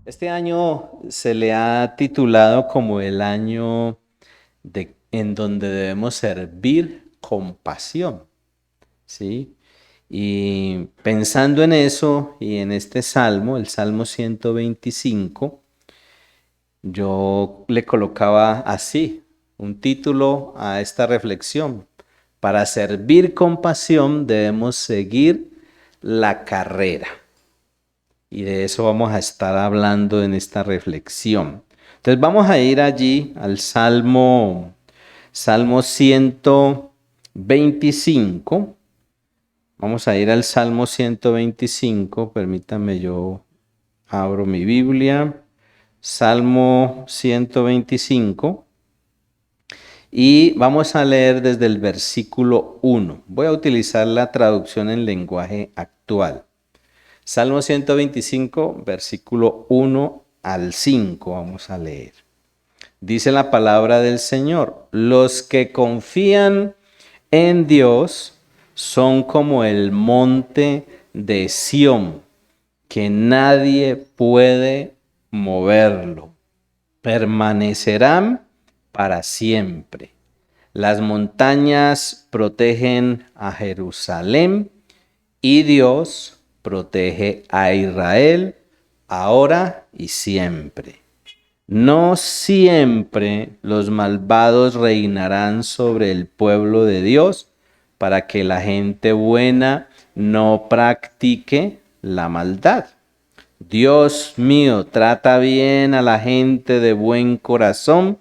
Este año se le ha titulado como el año en donde debemos servir con pasión, ¿sí? Y pensando en eso y en este salmo, el Salmo 125, yo le colocaba así un título a esta reflexión. Para servir con pasión debemos seguir la carrera. Y de eso vamos a estar hablando en esta reflexión. Entonces vamos a ir allí al Salmo 125. Vamos a ir al Salmo 125. Permítame, yo abro mi Biblia. Salmo 125. Y vamos a leer desde el versículo 1. Voy a utilizar la traducción en lenguaje actual. Salmo 125, versículo 1 al 5, vamos a leer. Dice la palabra del Señor: los que confían en Dios son como el monte de Sión, que nadie puede moverlo. Permanecerán para siempre. Las montañas protegen a Jerusalén y Dios protege a Israel ahora y siempre. No siempre los malvados reinarán sobre el pueblo de Dios, para que la gente buena no practique la maldad. Dios mío, trata bien a la gente de buen corazón,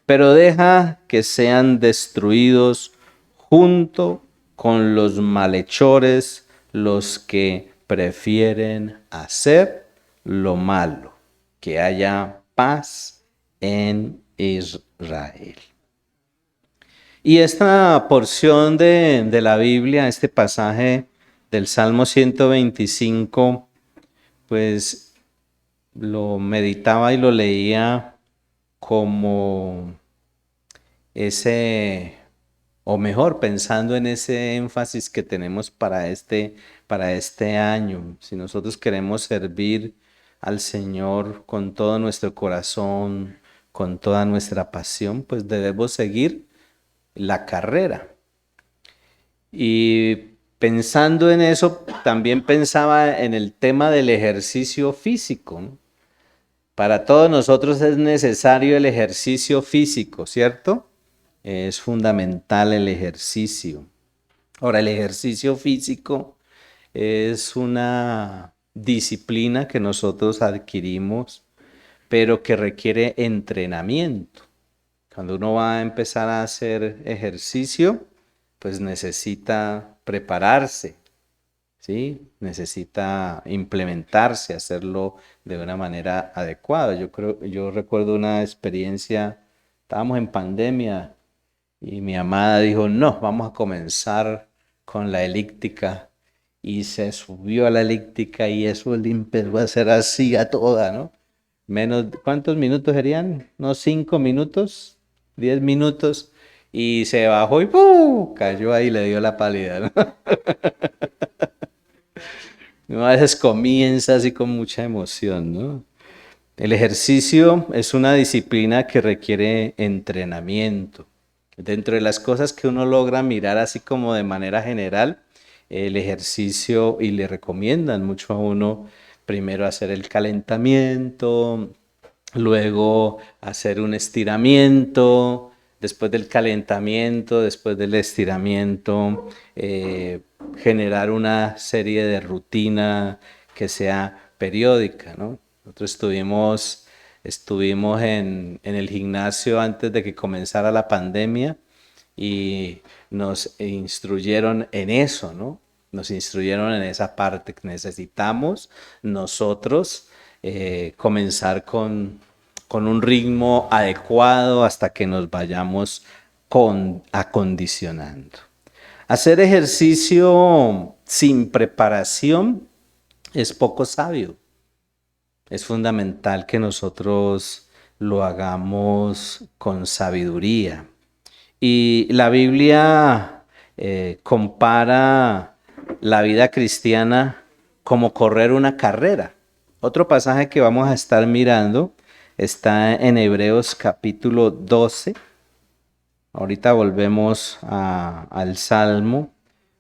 pero deja que sean destruidos junto con los malhechores, los que prefieren hacer lo malo. Que haya paz en Israel. Y esta porción de la Biblia, este pasaje del Salmo 125, pues lo meditaba y lo leía como ese, o mejor, pensando en ese énfasis que tenemos para este año. Si nosotros queremos servir al Señor con todo nuestro corazón, con toda nuestra pasión, pues debemos seguir la carrera. Y pensando en eso, también pensaba en el tema del ejercicio físico, ¿no? Para todos nosotros es necesario el ejercicio físico, ¿cierto? Es fundamental el ejercicio. Ahora, el ejercicio físico es una disciplina que nosotros adquirimos, pero que requiere entrenamiento. Cuando uno va a empezar a hacer ejercicio, pues necesita prepararse, ¿sí? Necesita implementarse, hacerlo de una manera adecuada. Yo recuerdo una experiencia, estábamos en pandemia y mi amada dijo: no, vamos a comenzar con la elíptica. Y se subió a la elíptica y eso le empezó a hacer así a toda, ¿no? Menos, ¿cuántos minutos serían? ¿No 5 minutos? ¿10 minutos? Y se bajó y ¡pum! Cayó ahí y le dio la pálida, ¿no? Uno a veces comienza así con mucha emoción, ¿no? El ejercicio es una disciplina que requiere entrenamiento. Dentro de las cosas que uno logra mirar así como de manera general, el ejercicio, y le recomiendan mucho a uno primero hacer el calentamiento, luego hacer un estiramiento, después del calentamiento, después del estiramiento, generar una serie de rutina que sea periódica, ¿no? Nosotros estuvimos en el gimnasio antes de que comenzara la pandemia y nos instruyeron en eso, ¿no? Nos instruyeron en esa parte que necesitamos nosotros comenzar con un ritmo adecuado hasta que nos vayamos acondicionando. Hacer ejercicio sin preparación es poco sabio. Es fundamental que nosotros lo hagamos con sabiduría. Y la Biblia compara la vida cristiana como correr una carrera. Otro pasaje que vamos a estar mirando está en Hebreos capítulo 12. Ahorita volvemos al Salmo,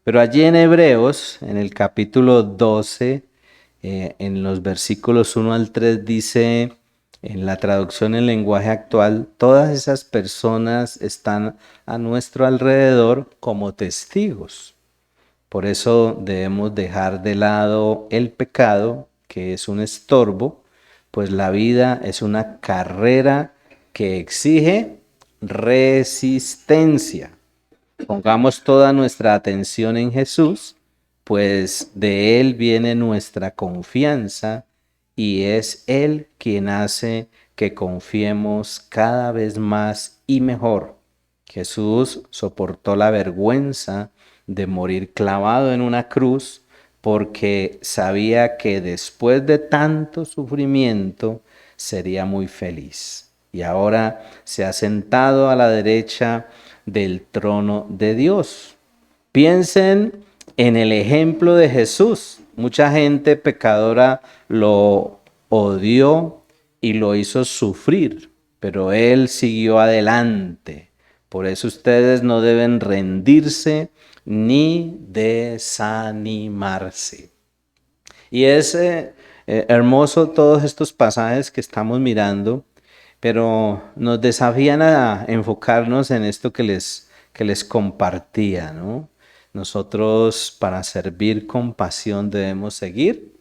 pero allí en Hebreos, en el capítulo 12, en los versículos 1 al 3 dice, en la traducción en lenguaje actual, todas esas personas están a nuestro alrededor como testigos. Por eso debemos dejar de lado el pecado, que es un estorbo, pues la vida es una carrera que exige resistencia. Pongamos toda nuestra atención en Jesús, pues de Él viene nuestra confianza y es Él quien hace que confiemos cada vez más y mejor. Jesús soportó la vergüenza de morir clavado en una cruz porque sabía que después de tanto sufrimiento sería muy feliz. Y ahora se ha sentado a la derecha del trono de Dios. Piensen en el ejemplo de Jesús. Mucha gente pecadora lo odió y lo hizo sufrir, pero Él siguió adelante. Por eso ustedes no deben rendirse ni desanimarse. Y es hermoso todos estos pasajes que estamos mirando, pero nos desafían a enfocarnos en esto que les compartía, ¿no? Nosotros para servir con pasión debemos seguir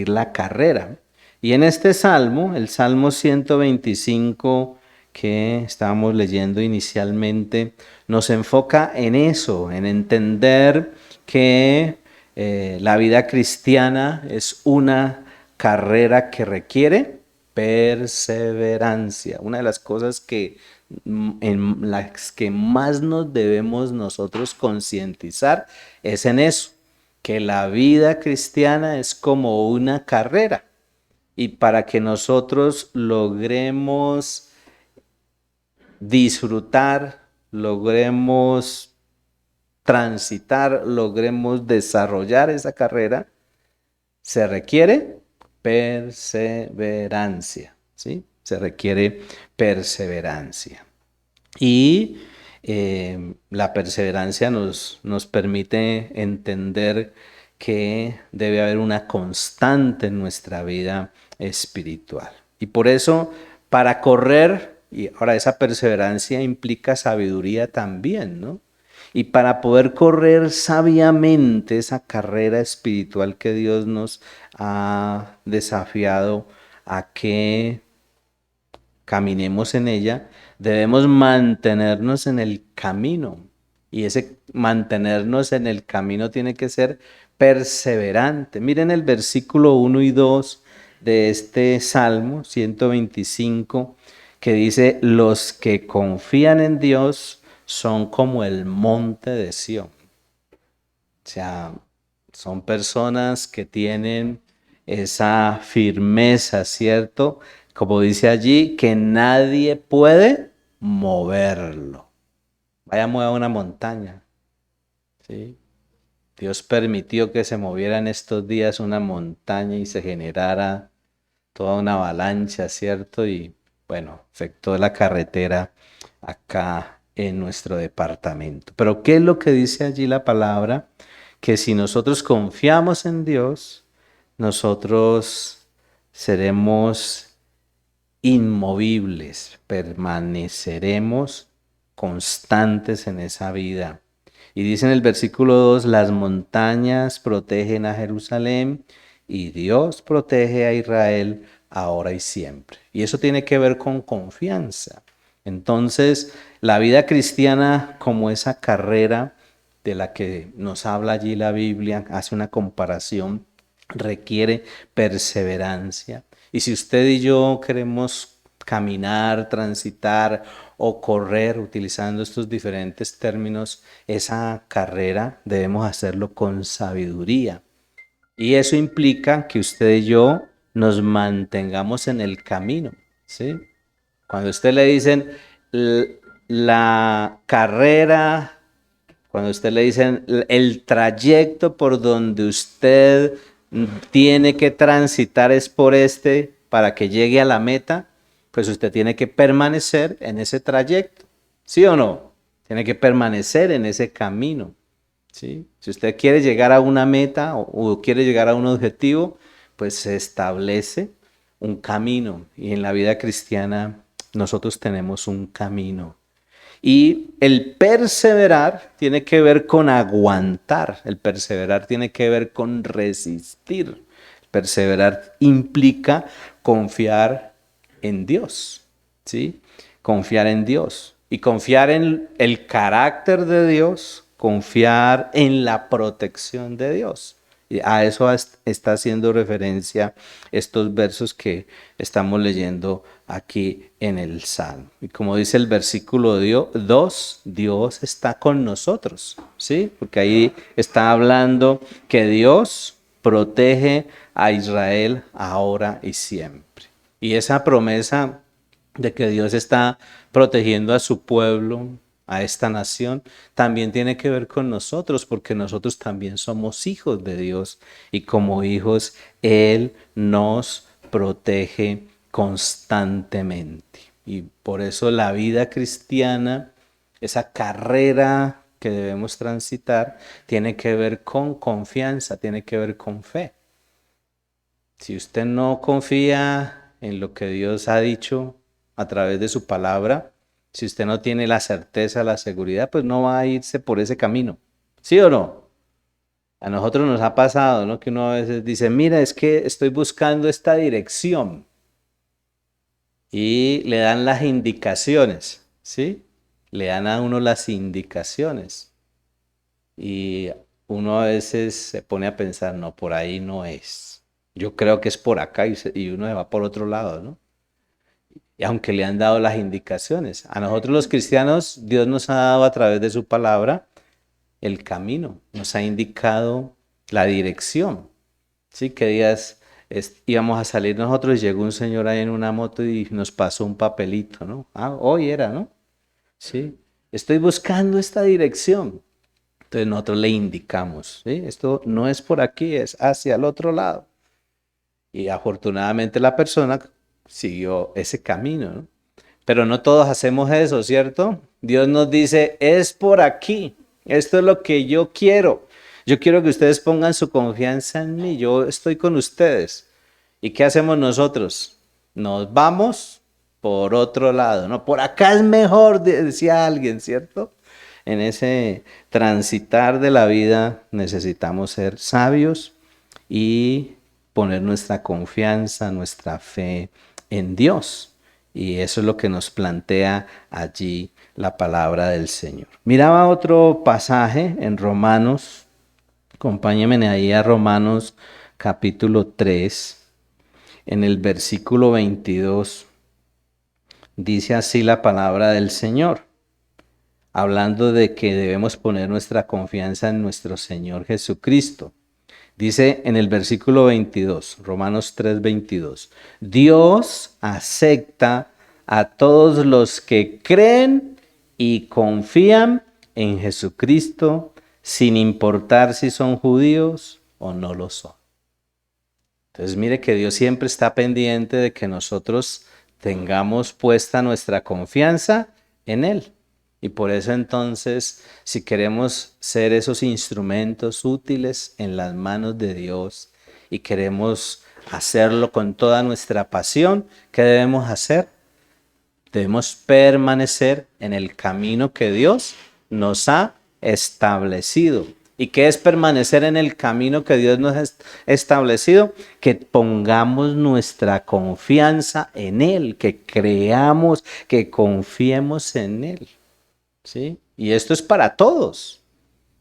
la carrera. Y en este salmo, el Salmo 125 que estábamos leyendo inicialmente, nos enfoca en eso, en entender que la vida cristiana es una carrera que requiere perseverancia. Una de las cosas que en las que más nos debemos nosotros concientizar es en eso, que la vida cristiana es como una carrera y para que nosotros logremos disfrutar, logremos transitar, logremos desarrollar esa carrera, se requiere perseverancia, ¿sí? Se requiere perseverancia. Y la perseverancia nos permite entender que debe haber una constante en nuestra vida espiritual. Y por eso, para correr, y ahora esa perseverancia implica sabiduría también, ¿no? Y para poder correr sabiamente esa carrera espiritual que Dios nos ha desafiado a que caminemos en ella, debemos mantenernos en el camino. Y ese mantenernos en el camino tiene que ser perseverante. Miren el versículo 1 y 2 de este Salmo 125 que dice, los que confían en Dios son como el monte de Sión. O sea, son personas que tienen esa firmeza, ¿cierto? Como dice allí, que nadie puede moverlo. Vaya, mueva una montaña, ¿sí? Dios permitió que se moviera en estos días una montaña y se generara toda una avalancha, ¿cierto? Y bueno, afectó la carretera acá en nuestro departamento. Pero ¿qué es lo que dice allí la palabra? Que si nosotros confiamos en Dios, nosotros seremos inmovibles, permaneceremos constantes en esa vida. Y dice en el versículo 2, las montañas protegen a Jerusalén y Dios protege a Israel ahora y siempre. Y eso tiene que ver con confianza. Entonces, la vida cristiana como esa carrera de la que nos habla allí la Biblia, hace una comparación, requiere perseverancia. Y si usted y yo queremos caminar, transitar o correr, utilizando estos diferentes términos, esa carrera debemos hacerlo con sabiduría. Y eso implica que usted y yo nos mantengamos en el camino, ¿sí? Cuando a usted le dicen la carrera, cuando a usted le dicen el trayecto por donde usted tiene que transitar es por este para que llegue a la meta, pues usted tiene que permanecer en ese trayecto, ¿sí o no? Tiene que permanecer en ese camino, ¿sí? Si usted quiere llegar a una meta o quiere llegar a un objetivo, pues se establece un camino. Y en la vida cristiana nosotros tenemos un camino. Y el perseverar tiene que ver con aguantar, el perseverar tiene que ver con resistir. Perseverar implica confiar en Dios, ¿sí? Confiar en Dios y confiar en el carácter de Dios, confiar en la protección de Dios. Y a eso está haciendo referencia estos versos que estamos leyendo aquí en el Salmo. Y como dice el versículo 2, Dios está con nosotros, ¿sí? Porque ahí está hablando que Dios protege a Israel ahora y siempre. Y esa promesa de que Dios está protegiendo a su pueblo, a esta nación, también tiene que ver con nosotros, porque nosotros también somos hijos de Dios y como hijos Él nos protege constantemente. Y por eso la vida cristiana, esa carrera que debemos transitar, tiene que ver con confianza, tiene que ver con fe. Si usted no confía en lo que Dios ha dicho a través de su palabra, si usted no tiene la certeza, la seguridad, pues no va a irse por ese camino. ¿Sí o no? A nosotros nos ha pasado, ¿no? Que uno a veces dice, mira, es que estoy buscando esta dirección. Y le dan las indicaciones, ¿sí? Le dan a uno las indicaciones. Y uno a veces se pone a pensar, no, por ahí no es. Yo creo que es por acá y uno se va por otro lado, ¿no? Y aunque le han dado las indicaciones. A nosotros los cristianos, Dios nos ha dado a través de su palabra el camino, nos ha indicado la dirección. ¿Sí? ¿Qué días íbamos a salir nosotros? Llegó un señor ahí en una moto y nos pasó un papelito, ¿no? Ah, hoy era, ¿no? Sí. Estoy buscando esta dirección. Entonces nosotros le indicamos, ¿sí? Esto no es por aquí, es hacia el otro lado. Y afortunadamente la persona siguió ese camino, ¿no? Pero no todos hacemos eso, ¿cierto? Dios nos dice, es por aquí, esto es lo que yo quiero. Yo quiero que ustedes pongan su confianza en mí, yo estoy con ustedes. ¿Y qué hacemos nosotros? Nos vamos por otro lado, ¿no? Por acá es mejor, decía alguien, ¿cierto? En ese transitar de la vida necesitamos ser sabios y poner nuestra confianza, nuestra fe en Dios. Y eso es lo que nos plantea allí la palabra del Señor. Miraba otro pasaje en Romanos, acompáñenme ahí a Romanos capítulo 3, en el versículo 22, dice así la palabra del Señor, hablando de que debemos poner nuestra confianza en nuestro Señor Jesucristo. Dice en el versículo 22, Romanos 3:22, Dios acepta a todos los que creen y confían en Jesucristo, sin importar si son judíos o no lo son. Entonces mire que Dios siempre está pendiente de que nosotros tengamos puesta nuestra confianza en Él. Y por eso entonces, si queremos ser esos instrumentos útiles en las manos de Dios y queremos hacerlo con toda nuestra pasión, ¿qué debemos hacer? Debemos permanecer en el camino que Dios nos ha establecido. ¿Y qué es permanecer en el camino que Dios nos ha establecido? Que pongamos nuestra confianza en Él, que creamos, que confiemos en Él. ¿Sí? Y esto es para todos.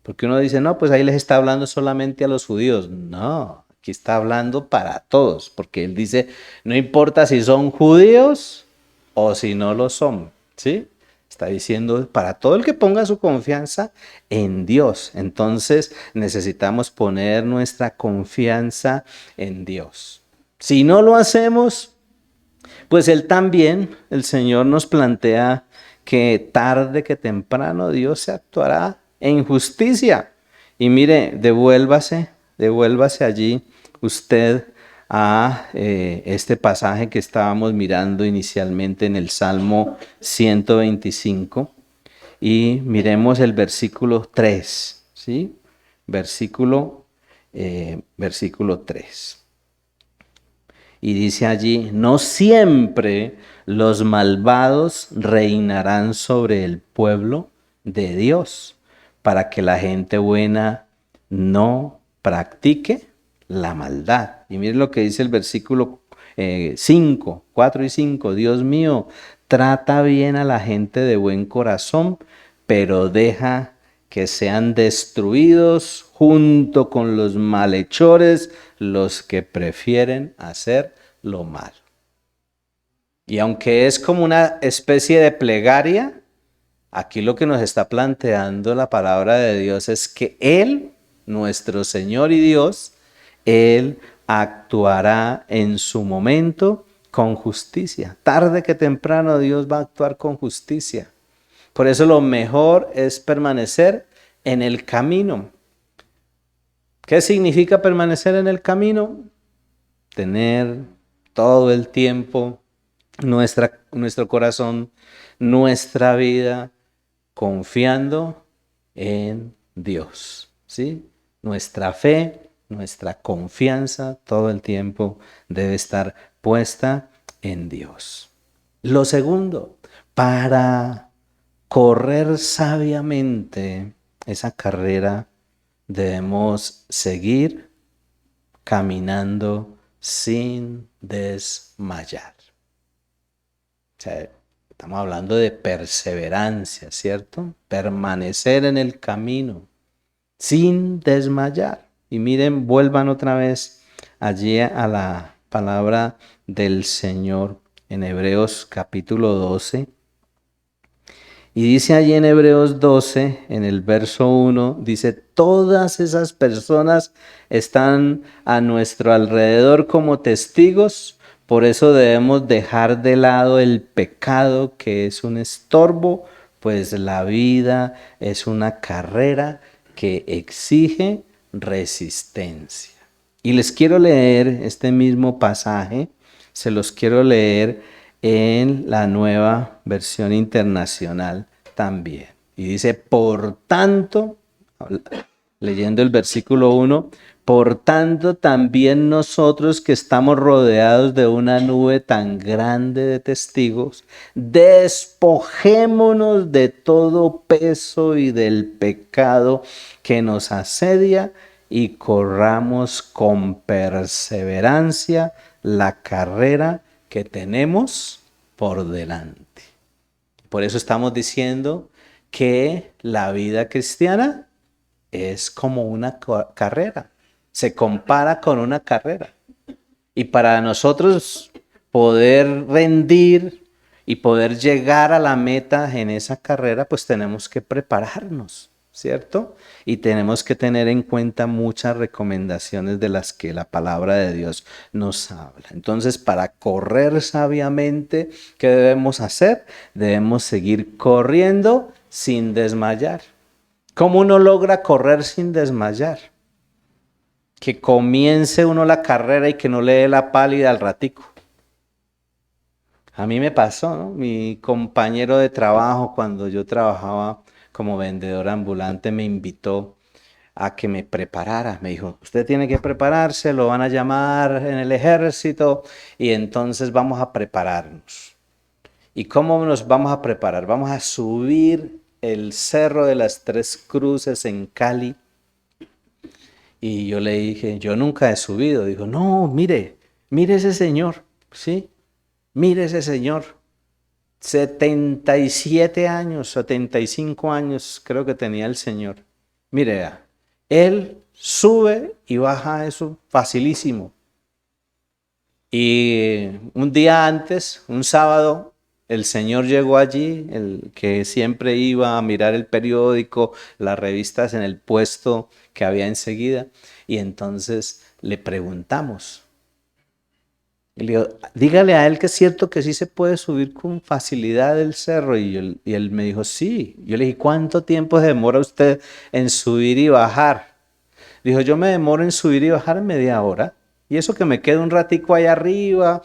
Porque uno dice, no, pues ahí les está hablando solamente a los judíos. No, aquí está hablando para todos. Porque Él dice, no importa si son judíos o si no lo son. ¿Sí? Está diciendo para todo el que ponga su confianza en Dios. Entonces necesitamos poner nuestra confianza en Dios. Si no lo hacemos, pues Él también, el Señor nos plantea que tarde que temprano Dios se actuará en justicia. Y mire, devuélvase allí usted a este pasaje que estábamos mirando inicialmente en el Salmo 125 y miremos el versículo 3, ¿sí? Versículo 3. Y dice allí, no siempre los malvados reinarán sobre el pueblo de Dios, para que la gente buena no practique la maldad. Y miren lo que dice el versículo 5, 4 y 5. Dios mío, trata bien a la gente de buen corazón, pero deja que sean destruidos junto con los malhechores, los que prefieren hacer lo malo. Y aunque es como una especie de plegaria, aquí lo que nos está planteando la palabra de Dios es que Él, nuestro Señor y Dios, Él actuará en su momento con justicia. Tarde que temprano Dios va a actuar con justicia. Por eso lo mejor es permanecer en el camino. ¿Qué significa permanecer en el camino? Tener todo el tiempo nuestro corazón, nuestra vida, confiando en Dios, ¿sí? Nuestra fe, nuestra confianza todo el tiempo debe estar puesta en Dios. Lo segundo, para correr sabiamente esa carrera debemos seguir caminando sin desmayar. O sea, estamos hablando de perseverancia, ¿cierto? Permanecer en el camino sin desmayar. Y miren, vuelvan otra vez allí a la palabra del Señor en Hebreos capítulo 12. Y dice allí en Hebreos 12, en el verso 1, dice, todas esas personas están a nuestro alrededor como testigos, por eso debemos dejar de lado el pecado que es un estorbo, pues la vida es una carrera que exige resistencia. Y les quiero leer este mismo pasaje, se los quiero leer en la Nueva Versión Internacional también. Y dice, por tanto, leyendo el versículo 1, por tanto también nosotros que estamos rodeados de una nube tan grande de testigos, despojémonos de todo peso y del pecado que nos asedia y corramos con perseverancia la carrera que tenemos por delante. Por eso estamos diciendo que la vida cristiana es como una carrera, se compara con una carrera. Y para nosotros poder rendir y poder llegar a la meta en esa carrera, pues tenemos que prepararnos, ¿cierto? Y tenemos que tener en cuenta muchas recomendaciones de las que la palabra de Dios nos habla. Entonces, para correr sabiamente, ¿qué debemos hacer? Debemos seguir corriendo sin desmayar. ¿Cómo uno logra correr sin desmayar? Que comience uno la carrera y que no le dé la pálida al ratico. A mí me pasó, ¿no? Mi compañero de trabajo, cuando yo trabajaba como vendedor ambulante, me invitó a que me preparara. Me dijo, usted tiene que prepararse, lo van a llamar en el ejército y entonces vamos a prepararnos. ¿Y cómo nos vamos a preparar? Vamos a subir el Cerro de las Tres Cruces en Cali. Y yo le dije, yo nunca he subido. Dijo, no, mire ese señor, ¿sí? Mire ese señor. 77 años, 75 años creo que tenía el señor. Mire, él sube y baja eso facilísimo. Y un día antes, un sábado, el señor llegó allí, el que siempre iba a mirar el periódico, las revistas en el puesto que había enseguida, y entonces le preguntamos. Y le digo, dígale a él que es cierto que sí se puede subir con facilidad el cerro. Y él me dijo, sí. Yo le dije, ¿cuánto tiempo se demora usted en subir y bajar? Dijo, yo me demoro en subir y bajar media hora. Y eso que me quedo un ratico ahí arriba,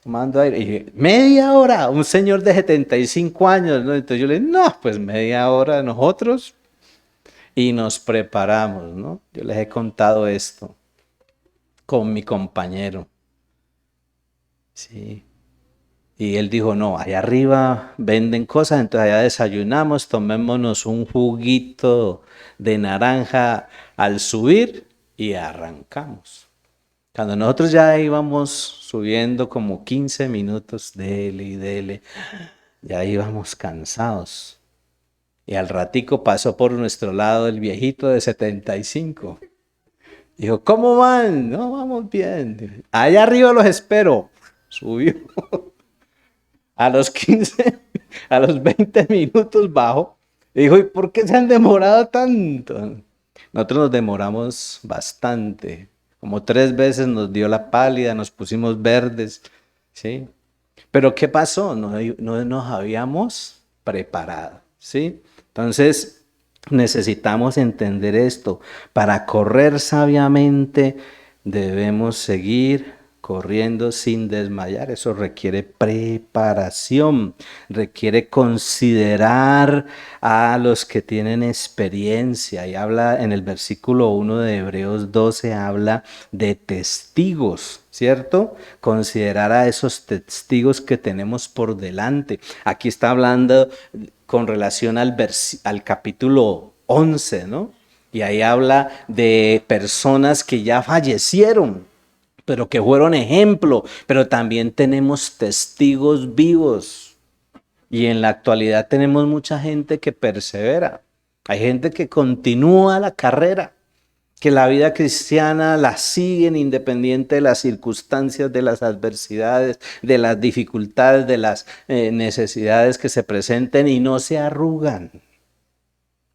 tomando aire. Y dije, media hora, un señor de 75 años, ¿no? Entonces yo le dije, no, pues media hora nosotros y nos preparamos, ¿no? Yo les he contado esto con mi compañero, sí. Y él dijo, no, allá arriba venden cosas, entonces allá desayunamos, tomémonos un juguito de naranja al subir y arrancamos. Cuando nosotros ya íbamos subiendo como 15 minutos, dele y dele, ya íbamos cansados. Y al ratico pasó por nuestro lado el viejito de 75. Dijo, ¿cómo van? No, vamos bien. Allá arriba los espero. Subió. A los 15, a los 20 minutos bajó. Y dijo, ¿y por qué se han demorado tanto? Nosotros nos demoramos bastante. Como 3 veces nos dio la pálida, nos pusimos verdes, ¿sí? Pero ¿qué pasó? No nos habíamos preparado, ¿sí? Entonces, necesitamos entender esto. Para correr sabiamente debemos seguir corriendo sin desmayar. Eso requiere preparación, requiere considerar a los que tienen experiencia. Y habla en el versículo 1 de Hebreos 12, habla de testigos, ¿cierto? Considerar a esos testigos que tenemos por delante. Aquí está hablando con relación al capítulo 11, ¿no? Y ahí habla de personas que ya fallecieron, pero que fueron ejemplo, pero también tenemos testigos vivos. Y en la actualidad tenemos mucha gente que persevera. Hay gente que continúa la carrera, que la vida cristiana la siguen independiente de las circunstancias, de las adversidades, de las dificultades, de las necesidades que se presenten y no se arrugan.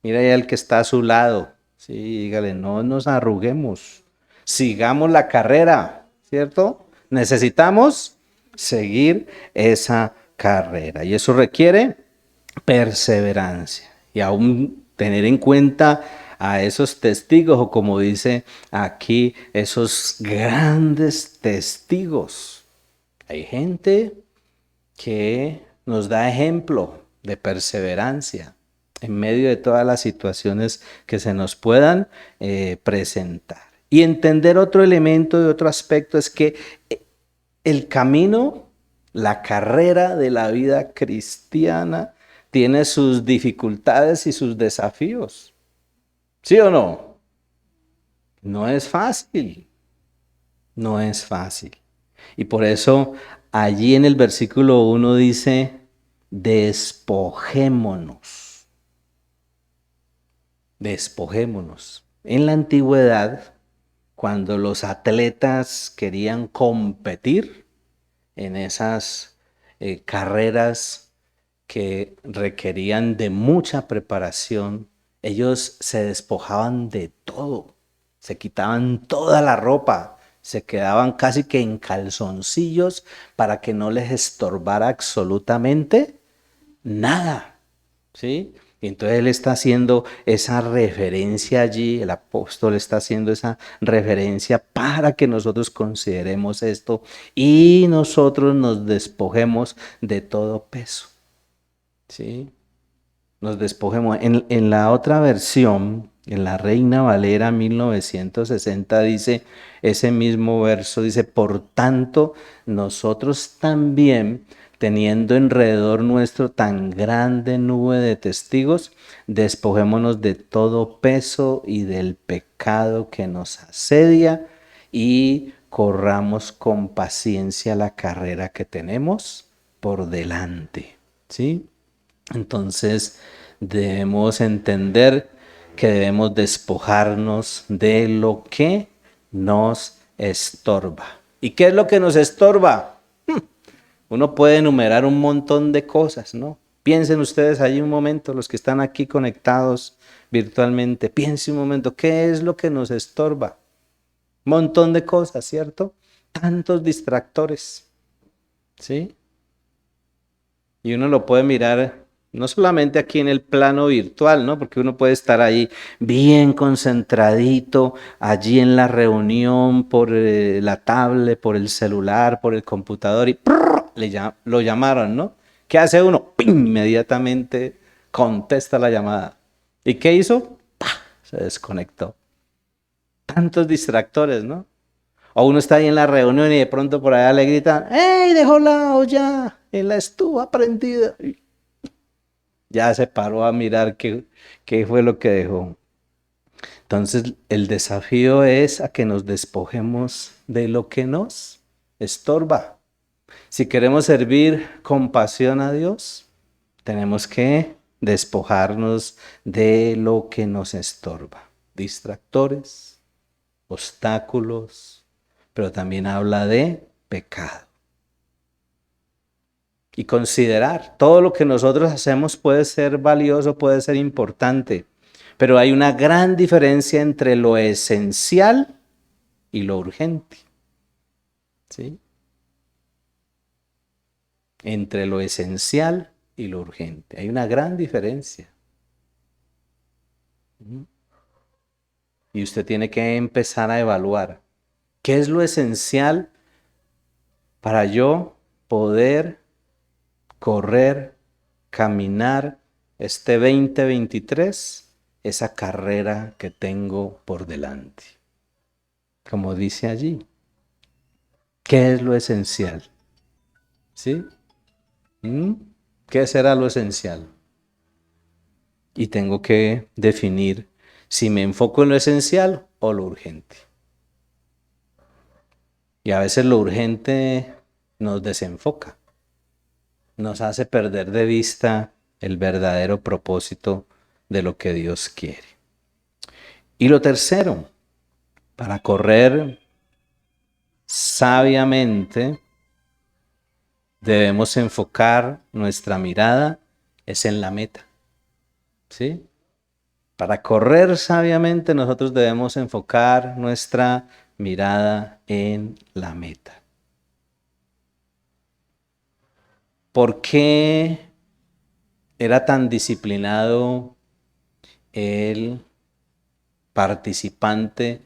Mira ahí al que está a su lado. Sí, dígale, no nos arruguemos. Sigamos la carrera, ¿cierto? Necesitamos seguir esa carrera y eso requiere perseverancia y aún tener en cuenta a esos testigos o como dice aquí, esos grandes testigos. Hay gente que nos da ejemplo de perseverancia en medio de todas las situaciones que se nos puedan presentar. Y entender otro elemento y otro aspecto es que el camino, la carrera de la vida cristiana tiene sus dificultades y sus desafíos. ¿Sí o no? No es fácil, no es fácil. Y por eso allí en el versículo 1 dice, despojémonos, despojémonos. En la antigüedad, cuando los atletas querían competir en esas carreras que requerían de mucha preparación, ellos se despojaban de todo, se quitaban toda la ropa, se quedaban casi que en calzoncillos para que no les estorbara absolutamente nada, ¿sí? Y entonces él está haciendo esa referencia allí, el apóstol está haciendo esa referencia para que nosotros consideremos esto y nosotros nos despojemos de todo peso, ¿sí? Nos despojemos. En la otra versión, en la Reina Valera 1960, dice ese mismo verso, dice, por tanto, nosotros también, teniendo alrededor nuestro tan grande nube de testigos, despojémonos de todo peso y del pecado que nos asedia y corramos con paciencia la carrera que tenemos por delante, ¿sí? Entonces debemos entender que debemos despojarnos de lo que nos estorba. ¿Y qué es lo que nos estorba? Uno puede enumerar un montón de cosas, ¿no? Piensen ustedes ahí un momento, los que están aquí conectados virtualmente, piensen un momento, ¿qué es lo que nos estorba? Un montón de cosas, ¿cierto? Tantos distractores, ¿sí? Y uno lo puede mirar No solamente aquí en el plano virtual, ¿no? Porque uno puede estar ahí bien concentradito, allí en la reunión, por la tablet, por el celular, por el computador y ¡prrr! Lo llamaron, ¿no? ¿Qué hace uno? ¡Ping! Inmediatamente contesta la llamada. ¿Y qué hizo? ¡Pah! Se desconectó. Tantos distractores, ¿no? O uno está ahí en la reunión y de pronto por allá le gritan, ¡Ey, dejó la olla en la estufa prendida! Ya se paró a mirar qué fue lo que dejó. Entonces, el desafío es a que nos despojemos de lo que nos estorba. Si queremos servir con pasión a Dios, tenemos que despojarnos de lo que nos estorba. Distractores, obstáculos, pero también habla de pecado. Y considerar todo lo que nosotros hacemos puede ser valioso, puede ser importante, pero hay una gran diferencia entre lo esencial y lo urgente. ¿Sí? Entre lo esencial y lo urgente. Hay una gran diferencia. Y usted tiene que empezar a evaluar qué es lo esencial para yo poder correr, caminar este 2023, esa carrera que tengo por delante. Como dice allí, ¿qué es lo esencial? ¿Sí? ¿Mm? ¿Qué será lo esencial? Y tengo que definir si me enfoco en lo esencial o lo urgente. Y a veces lo urgente nos desenfoca, nos hace perder de vista el verdadero propósito de lo que Dios quiere. Y lo tercero, para correr sabiamente, debemos enfocar nuestra mirada es en la meta. ¿Sí? Para correr sabiamente nosotros debemos enfocar nuestra mirada en la meta. ¿Por qué era tan disciplinado el participante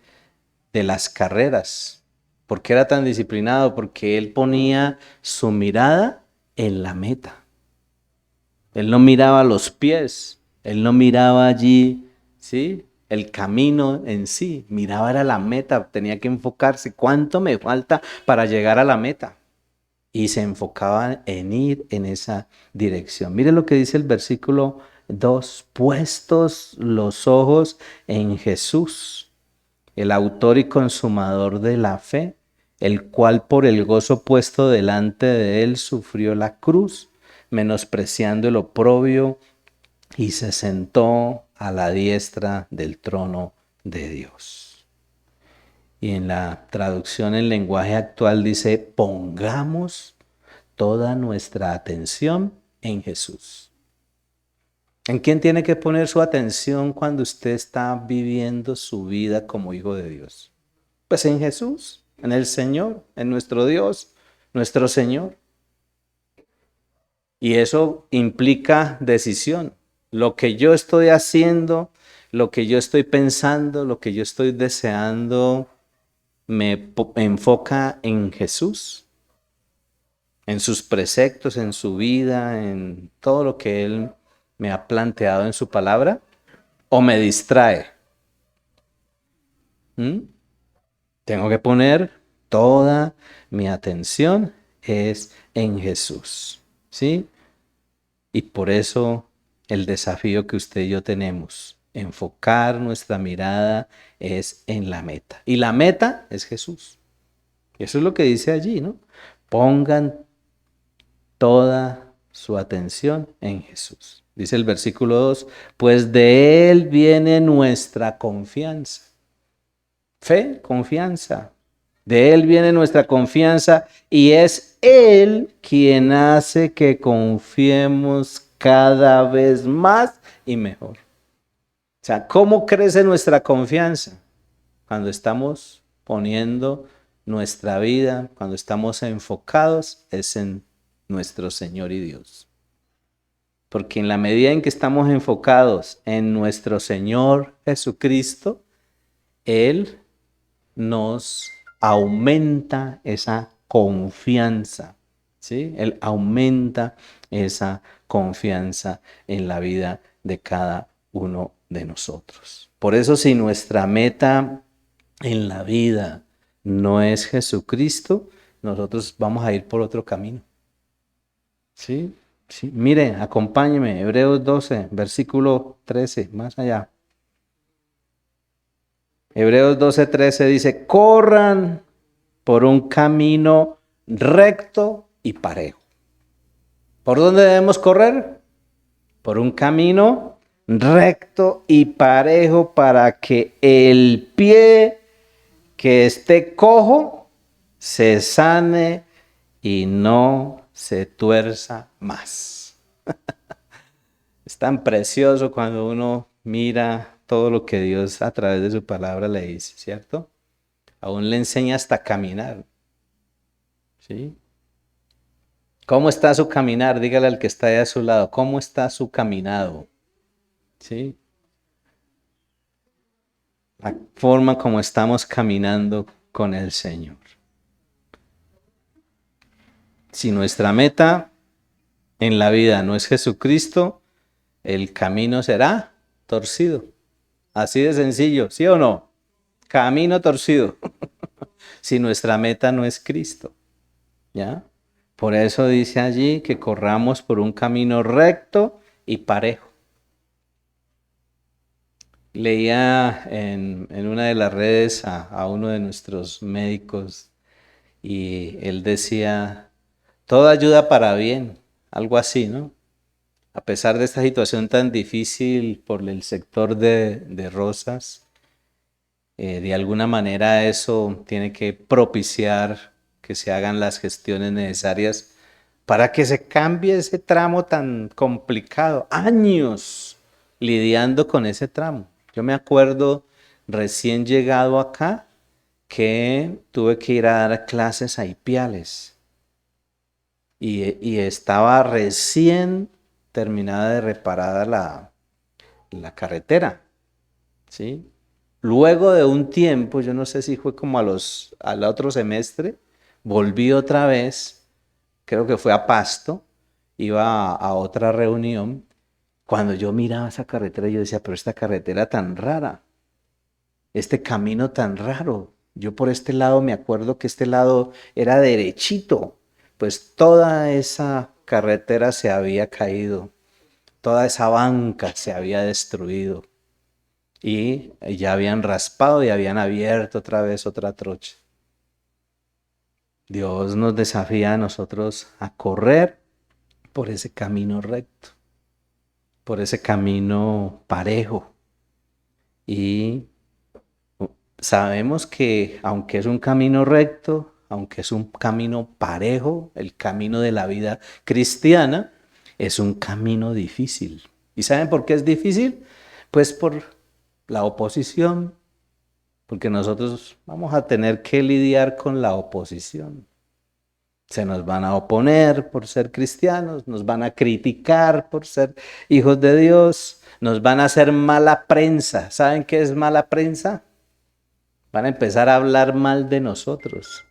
de las carreras? ¿Por qué era tan disciplinado? Porque él ponía su mirada en la meta. Él no miraba los pies, él no miraba allí, ¿sí? El camino en sí, miraba era la meta, tenía que enfocarse, ¿cuánto me falta para llegar a la meta? Y se enfocaba en ir en esa dirección. Mire lo que dice el versículo 2, puestos los ojos en Jesús, el autor y consumador de la fe, el cual por el gozo puesto delante de él sufrió la cruz, menospreciando el oprobio, y se sentó a la diestra del trono de Dios. Y en la traducción en lenguaje actual dice, pongamos toda nuestra atención en Jesús. ¿En quién tiene que poner su atención cuando usted está viviendo su vida como hijo de Dios? Pues en Jesús, en el Señor, en nuestro Dios, nuestro Señor. Y eso implica decisión. Lo que yo estoy haciendo, lo que yo estoy pensando, lo que yo estoy deseando, me enfoca en Jesús, en sus preceptos, en su vida, en todo lo que Él me ha planteado en su palabra, o me distrae. ¿Mm? Tengo que poner toda mi atención es en Jesús, ¿sí? Y por eso el desafío que usted y yo tenemos, enfocar nuestra mirada es en la meta. Y la meta es Jesús. Y eso es lo que dice allí, ¿no? Pongan toda su atención en Jesús. Dice el versículo 2, pues de Él viene nuestra confianza. Fe, confianza. De Él viene nuestra confianza y es Él quien hace que confiemos cada vez más y mejor. O sea, ¿cómo crece nuestra confianza? Cuando estamos poniendo nuestra vida, cuando estamos enfocados, es en nuestro Señor y Dios. Porque en la medida en que estamos enfocados en nuestro Señor Jesucristo, Él nos aumenta esa confianza, ¿sí? Él aumenta esa confianza en la vida de cada uno de nosotros. Por eso, si nuestra meta en la vida no es Jesucristo, nosotros vamos a ir por otro camino. ¿Sí? Sí. Mire, acompáñeme, Hebreos 12, versículo 13, más allá. Hebreos 12:13 dice, corran por un camino recto y parejo. ¿Por dónde debemos correr? Por un camino recto y parejo para que el pie que esté cojo se sane y no se tuerza más. Es tan precioso cuando uno mira todo lo que Dios a través de su palabra le dice, ¿cierto? Aún le enseña hasta caminar, ¿sí? ¿Cómo está su caminar? Dígale al que está ahí a su lado, ¿cómo está su caminado? ¿Sí? La forma como estamos caminando con el Señor. Si nuestra meta en la vida no es Jesucristo, el camino será torcido. Así de sencillo, ¿sí o no? Camino torcido. Si nuestra meta no es Cristo, ¿ya? Por eso dice allí que corramos por un camino recto y parejo. Leía en una de las redes a uno de nuestros médicos y él decía, todo ayuda para bien, algo así, ¿no? A pesar de esta situación tan difícil por el sector de Rosas, de alguna manera eso tiene que propiciar que se hagan las gestiones necesarias para que se cambie ese tramo tan complicado. Años lidiando con ese tramo. Yo me acuerdo recién llegado acá que tuve que ir a dar clases a Ipiales y estaba recién terminada de reparada la carretera, ¿sí? Luego de un tiempo, yo no sé si fue como al otro semestre, volví otra vez, creo que fue a Pasto, iba a otra reunión. Cuando yo miraba esa carretera, yo decía, pero esta carretera tan rara, este camino tan raro. Yo por este lado me acuerdo que este lado era derechito, pues toda esa carretera se había caído, toda esa banca se había destruido y ya habían raspado y habían abierto otra vez otra trocha. Dios nos desafía a nosotros a correr por ese camino recto, por ese camino parejo. Y sabemos que aunque es un camino recto, aunque es un camino parejo, el camino de la vida cristiana, es un camino difícil. ¿Y saben por qué es difícil? Pues por la oposición, porque nosotros vamos a tener que lidiar con la oposición. Se nos van a oponer por ser cristianos, nos van a criticar por ser hijos de Dios, nos van a hacer mala prensa. ¿Saben qué es mala prensa? Van a empezar a hablar mal de nosotros,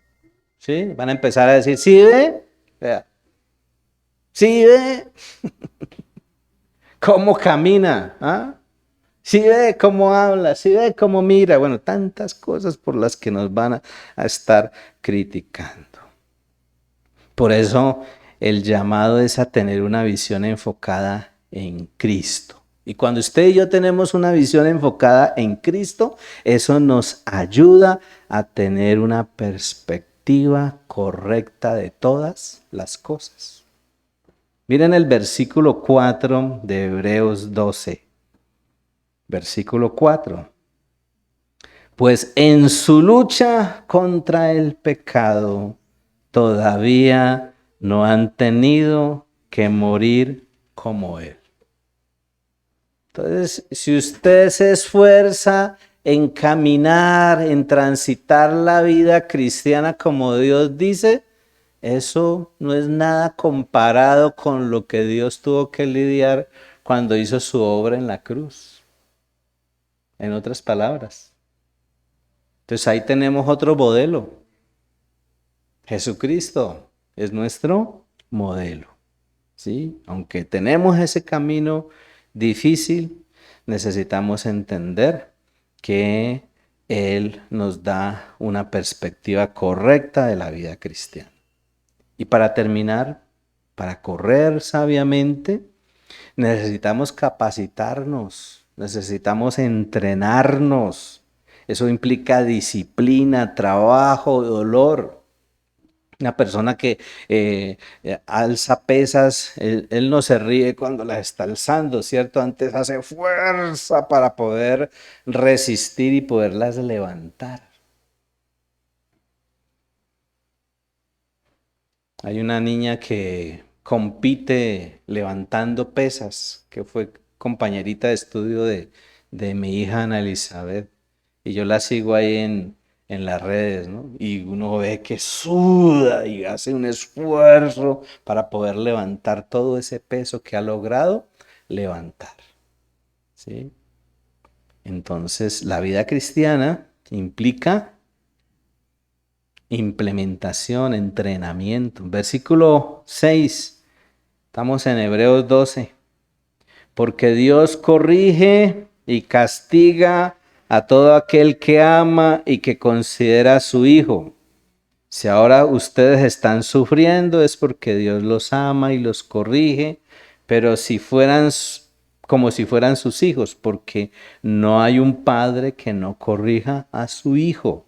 ¿sí? Van a empezar a decir, ¿sí ve? Vea, ¿sí ve cómo camina? ¿Ah? ¿Sí ve cómo habla? ¿Sí ve cómo mira? Bueno, tantas cosas por las que nos van a estar criticando. Por eso el llamado es a tener una visión enfocada en Cristo. Y cuando usted y yo tenemos una visión enfocada en Cristo, eso nos ayuda a tener una perspectiva correcta de todas las cosas. Miren el versículo 4 de Hebreos 12. Versículo 4. Pues en su lucha contra el pecado, todavía no han tenido que morir como Él. Entonces, si usted se esfuerza en caminar, en transitar la vida cristiana como Dios dice, eso no es nada comparado con lo que Dios tuvo que lidiar cuando hizo su obra en la cruz. En otras palabras. Entonces ahí tenemos otro modelo. Jesucristo es nuestro modelo. ¿Sí? Aunque tenemos ese camino difícil, necesitamos entender que Él nos da una perspectiva correcta de la vida cristiana. Y para terminar, para correr sabiamente, necesitamos capacitarnos, necesitamos entrenarnos. Eso implica disciplina, trabajo, dolor. Una persona que alza pesas, él no se ríe cuando las está alzando, ¿cierto? Antes hace fuerza para poder resistir y poderlas levantar. Hay una niña que compite levantando pesas, que fue compañerita de estudio de mi hija Ana Elizabeth, y yo la sigo ahí en las redes, ¿no? Y uno ve que suda y hace un esfuerzo para poder levantar todo ese peso que ha logrado levantar, ¿sí? Entonces, la vida cristiana implica implementación, entrenamiento. Versículo 6, estamos en Hebreos 12. Porque Dios corrige y castiga a todo aquel que ama y que considera a su hijo. Si ahora ustedes están sufriendo es porque Dios los ama y los corrige, pero si fueran como si fueran sus hijos, porque no hay un padre que no corrija a su hijo.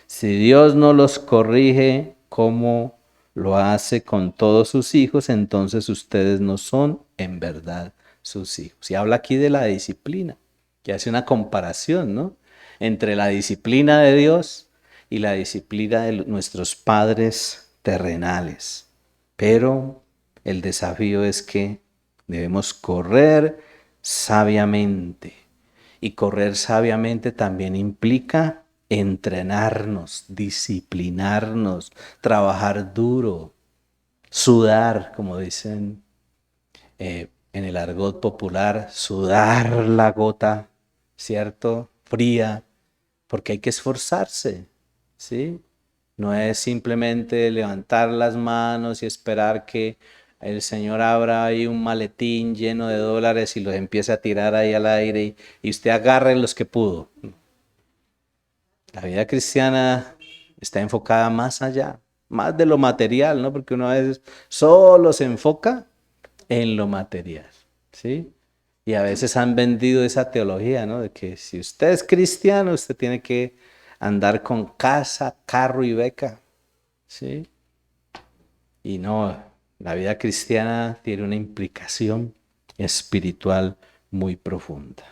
Si Dios no los corrige como lo hace con todos sus hijos, entonces ustedes no son en verdad sus hijos. Y habla aquí de la disciplina, que hace una comparación, ¿no? Entre la disciplina de Dios y la disciplina de nuestros padres terrenales. Pero el desafío es que debemos correr sabiamente. Y correr sabiamente también implica entrenarnos, disciplinarnos, trabajar duro, sudar, como dicen en el argot popular, sudar la gota, ¿cierto? Fría, porque hay que esforzarse, ¿sí? No es simplemente levantar las manos y esperar que el Señor abra ahí un maletín lleno de dólares y los empiece a tirar ahí al aire y usted agarre los que pudo. La vida cristiana está enfocada más allá, más de lo material, ¿no? Porque uno a veces solo se enfoca en lo material, ¿sí? Y a veces han vendido esa teología, ¿no? De que si usted es cristiano, usted tiene que andar con casa, carro y beca, ¿sí? Y no, la vida cristiana tiene una implicación espiritual muy profunda.